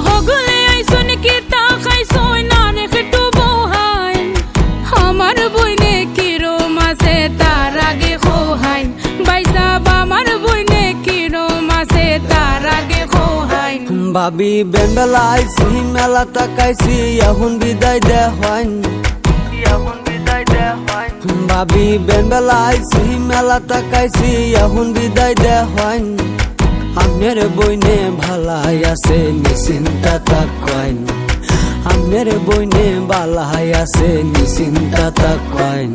হগলে আইসন কি তা খাইছই না রেখে তো বহাই আমার বইনে কিরম আছে তার আগে খোহাই বাইসাব আমার বইনে কিরম আছে তার আগে খোহাই ভাবি বেলা আইছি মেলা তাকাইছি এখন বিদায় দে হইন ভাবি বেলা আইছি মেলা তাকাইছি এখন বিদায় দে হইন আমার বইনে ভালাই আছে নিশ্চিন্তা তাকাইন আমার বইনে ভালাই আছে নিশ্চিন্তা তাকাইন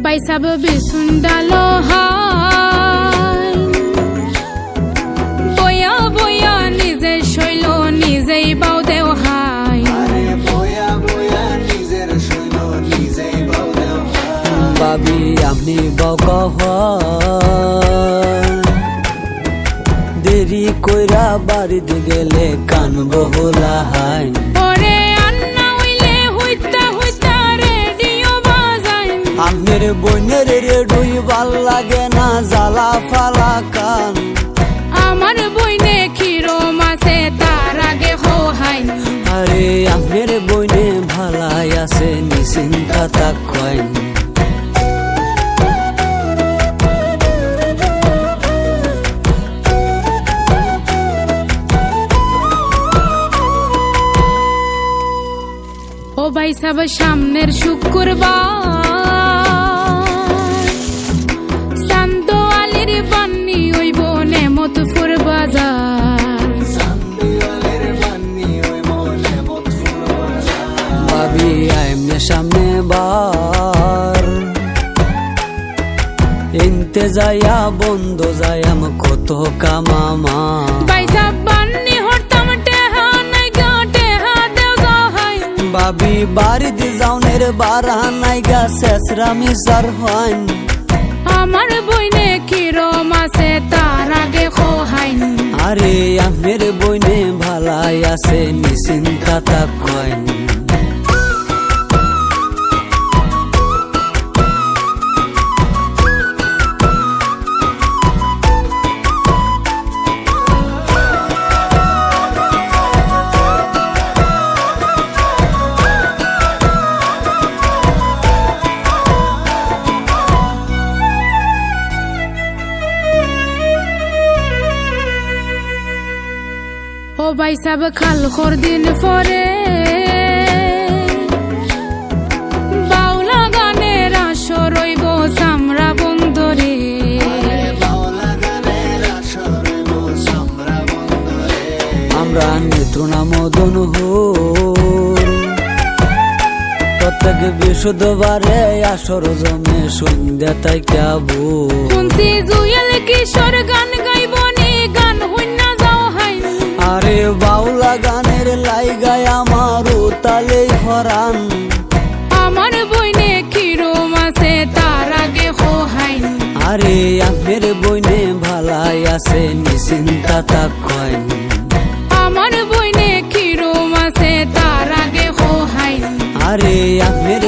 বাইসাব বিসুন্দালো হাই বয়া বয়া নিজের শৈল নিজেই বাউ দেও হাই ভাবি আপনি বক দেরি কইরা বাড়িতে গেলে কান বহলা হাই আমার বইনের রেডুই ভাল লাগে না জ্বালা ফালা কান আমার বইনে কিরম আছে তার আগে খোহাই আরে আমার বইনে ভালাই আছে নিশ্চিন্তা তাকাইন ও বাইসাব সামনের শুক্রবার ভাবি আইমনে সামনে বার এনতে যাইয়া বন্ধ যাইয়াম কত কামামা ভাবি বাড়িতে যাওনের বারা নাইগা শেষরামি সার হইন আমার বইনে কিরম আছে তার আগে খোহাইন আরে আমার বইনে ভালাই আছে নিশ্চিন্তা তাকাইন ও বাইসাব খাল খর দিন পরে বাউলা গানের আসর রইব সামরা বন্দরে আমরা নেত্রনা মদন প্রত্যেক বৃহস্পতিবারে আসর জমে সন্ধ্যা তাই কাবু শুনছি জুয়েল কিশোর গান গাইব নি গান হইনা যাও হাই আরে বাউলা গানের লাইগায় আমার তালে হরান আমার বইনে কিরম আছে তার আগে খোহাইন আরে আমার বইনে ভালাই আছে নিশ্চিন্তা তাকাইন আমার বইনে কিরম আছে তার আগে খোহাইন আরে আমার